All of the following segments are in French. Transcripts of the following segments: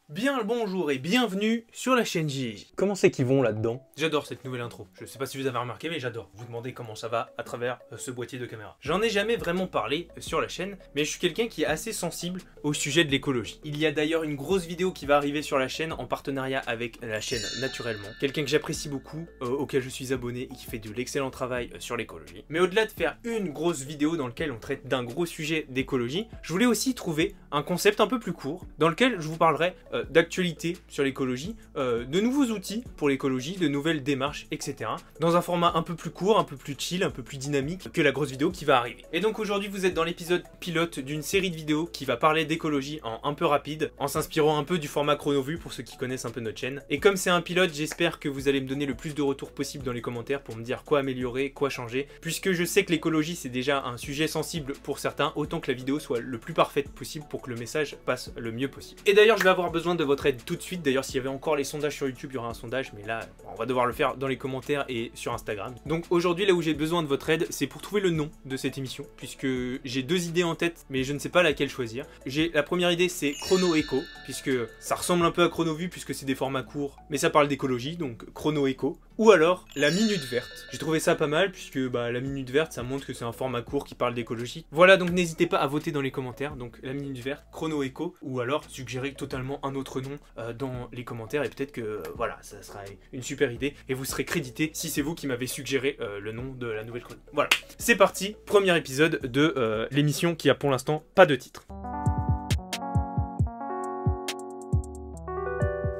Bien le bonjour et bienvenue sur la chaîne J. Comment c'est qu'ils vont là-dedans? J'adore cette nouvelle intro. Je sais pas si vous avez remarqué mais j'adore. Vous demandez comment ça va à travers ce boîtier de caméra. J'en ai jamais vraiment parlé sur la chaîne, mais je suis quelqu'un qui est assez sensible au sujet de l'écologie. Il y a d'ailleurs une grosse vidéo qui va arriver sur la chaîne en partenariat avec la chaîne Naturellement. Quelqu'un que j'apprécie beaucoup, auquel je suis abonné et qui fait de l'excellent travail sur l'écologie. Mais au-delà de faire une grosse vidéo dans laquelle on traite d'un gros sujet d'écologie, je voulais aussi trouver un concept un peu plus court dans lequel je vous parlerai d'actualité sur l'écologie, de nouveaux outils pour l'écologie, de nouvelles démarches, etc. Dans un format un peu plus court, un peu plus chill, un peu plus dynamique que la grosse vidéo qui va arriver. Et donc aujourd'hui vous êtes dans l'épisode pilote d'une série de vidéos qui va parler d'écologie en un peu rapide, en s'inspirant un peu du format chrono-vue pour ceux qui connaissent un peu notre chaîne. Et comme c'est un pilote, j'espère que vous allez me donner le plus de retours possible dans les commentaires pour me dire quoi améliorer, quoi changer, puisque je sais que l'écologie c'est déjà un sujet sensible pour certains, autant que la vidéo soit le plus parfaite possible pour que le message passe le mieux possible. Et d'ailleurs je vais avoir besoin de votre aide tout de suite. D'ailleurs s'il y avait encore les sondages sur YouTube, il y aura un sondage, mais là on va devoir le faire dans les commentaires et sur Instagram. Donc aujourd'hui là où j'ai besoin de votre aide, c'est pour trouver le nom de cette émission, puisque j'ai deux idées en tête, mais je ne sais pas laquelle choisir. La première idée c'est Chrono Echo, puisque ça ressemble un peu à Chrono-Vue puisque c'est des formats courts, mais ça parle d'écologie, donc Chrono Echo. Ou alors la Minute Verte. J'ai trouvé ça pas mal puisque la Minute Verte ça montre que c'est un format court qui parle d'écologie. Voilà, donc n'hésitez pas à voter dans les commentaires. Donc la Minute Verte, Chrono Echo, ou alors suggérer totalement un autre nom dans les commentaires et peut-être que voilà, ça sera une super idée et vous serez crédité si c'est vous qui m'avez suggéré le nom de la nouvelle chronique. Voilà, c'est parti, premier épisode de l'émission qui a pour l'instant pas de titre.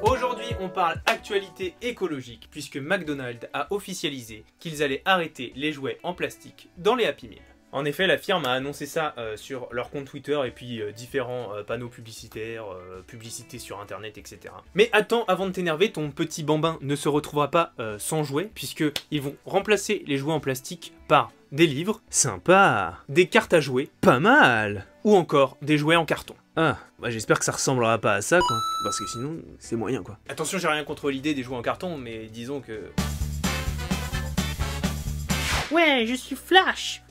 Aujourd'hui, on parle actualité écologique puisque McDonald's a officialisé qu'ils allaient arrêter les jouets en plastique dans les Happy Meal. En effet, la firme a annoncé ça sur leur compte Twitter et puis différents panneaux publicitaires, publicités sur internet, etc. Mais attends, avant de t'énerver, ton petit bambin ne se retrouvera pas sans jouets puisqu'ils vont remplacer les jouets en plastique par des livres, sympa, des cartes à jouer, pas mal, ou encore des jouets en carton. Ah, bah j'espère que ça ressemblera pas à ça quoi, parce que sinon c'est moyen quoi. Attention, j'ai rien contre l'idée des jouets en carton, mais disons que... Ouais, je suis Flash.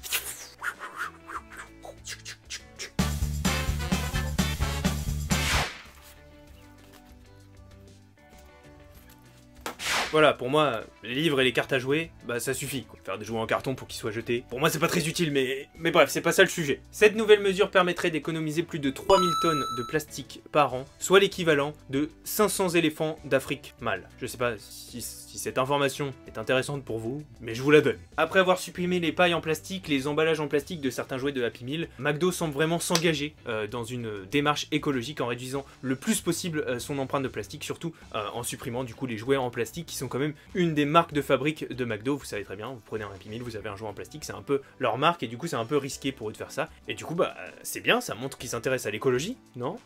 Voilà, pour moi, les livres et les cartes à jouer, bah ça suffit, quoi. Faire des jouets en carton pour qu'ils soient jetés. Pour moi c'est pas très utile, mais bref, c'est pas ça le sujet. Cette nouvelle mesure permettrait d'économiser plus de 3000 tonnes de plastique par an, soit l'équivalent de 500 éléphants d'Afrique mâle. Je sais pas si cette information est intéressante pour vous, mais je vous la donne. Après avoir supprimé les pailles en plastique, les emballages en plastique de certains jouets de Happy Meal, McDo semble vraiment s'engager dans une démarche écologique en réduisant le plus possible son empreinte de plastique, surtout en supprimant du coup les jouets en plastique qui sont quand même une des marques de fabrique de McDo. Vous savez très bien, vous prenez un Happy Meal, vous avez un jouet en plastique, c'est un peu leur marque et du coup c'est un peu risqué pour eux de faire ça. Et du coup c'est bien, ça montre qu'ils s'intéressent à l'écologie, non ?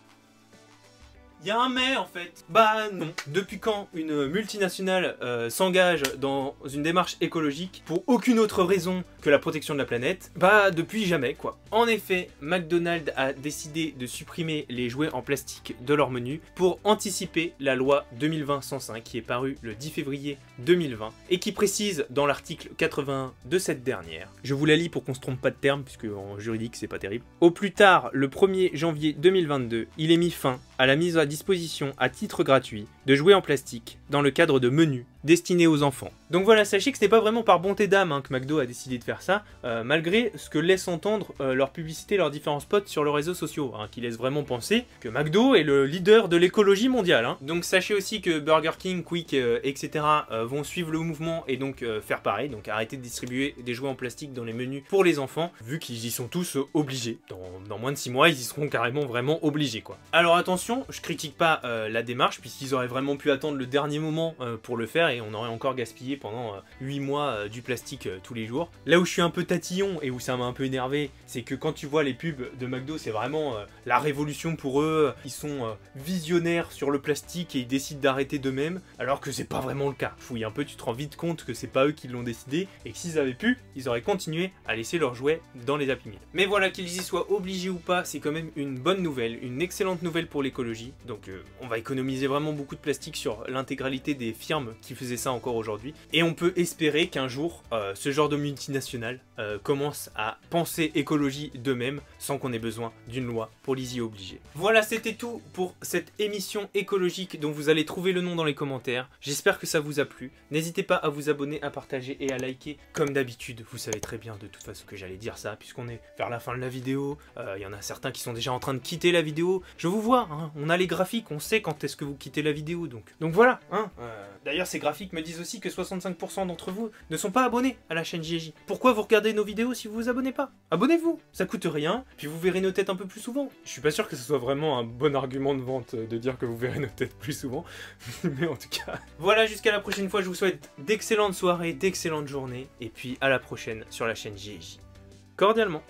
Il y a un mais en fait. Bah non. Depuis quand une multinationale s'engage dans une démarche écologique pour aucune autre raison que la protection de la planète? Bah depuis jamais quoi. En effet, McDonald's a décidé de supprimer les jouets en plastique de leur menu pour anticiper la loi 2020-105 qui est parue le 10 février 2020 et qui précise dans l'article 80 de cette dernière, je vous la lis pour qu'on se trompe pas de terme puisque en juridique c'est pas terrible. Au plus tard, le 1er janvier 2022, il est mis fin à la mise à disposition à titre gratuit de jouets en plastique dans le cadre de menus destinés aux enfants. Donc voilà, sachez que ce n'est pas vraiment par bonté d'âme que McDo a décidé de faire ça, malgré ce que laissent entendre leur publicité, leurs différents spots sur leurs réseaux sociaux, qui laissent vraiment penser que McDo est le leader de l'écologie mondiale. Donc sachez aussi que Burger King, Quick, etc. vont suivre le mouvement et donc faire pareil, donc arrêter de distribuer des jouets en plastique dans les menus pour les enfants, vu qu'ils y sont tous obligés. Dans moins de 6 mois, ils y seront carrément vraiment obligés quoi. Alors attention, je critique pas la démarche, puisqu'ils auraient vraiment pu attendre le dernier moment pour le faire, et on aurait encore gaspillé pendant 8 mois du plastique tous les jours. Là où je suis un peu tatillon et où ça m'a un peu énervé, c'est que quand tu vois les pubs de McDo, c'est vraiment la révolution pour eux. Ils sont visionnaires sur le plastique et ils décident d'arrêter d'eux-mêmes, alors que c'est pas vraiment le cas. Fouille un peu, tu te rends vite compte que c'est pas eux qui l'ont décidé et que s'ils avaient pu, ils auraient continué à laisser leurs jouets dans les Happy Meal. Mais voilà, qu'ils y soient obligés ou pas, c'est quand même une bonne nouvelle, une excellente nouvelle pour l'écologie. Donc on va économiser vraiment beaucoup de plastique sur l'intégralité des firmes qui faisaient ça encore aujourd'hui. Et on peut espérer qu'un jour, ce genre de multinationales commence à penser écologie d'eux-mêmes sans qu'on ait besoin d'une loi pour les y obliger. Voilà, c'était tout pour cette émission écologique dont vous allez trouver le nom dans les commentaires. J'espère que ça vous a plu. N'hésitez pas à vous abonner, à partager et à liker. Comme d'habitude, vous savez très bien de toute façon que j'allais dire ça, puisqu'on est vers la fin de la vidéo. Il y en a certains qui sont déjà en train de quitter la vidéo. Je vous vois, hein, on a les graphiques, on sait quand est-ce que vous quittez la vidéo. Donc voilà. Hein, d'ailleurs, ces graphiques me disent aussi que 65% d'entre vous ne sont pas abonnés à la chaîne JJ. Pourquoi vous regardez nos vidéos si vous vous abonnez pas? Abonnez-vous, ça coûte rien, puis vous verrez nos têtes un peu plus souvent. Je suis pas sûr que ce soit vraiment un bon argument de vente de dire que vous verrez nos têtes plus souvent, mais en tout cas... Voilà, jusqu'à la prochaine fois, je vous souhaite d'excellentes soirées, d'excellentes journées, et puis à la prochaine sur la chaîne JJ. Cordialement.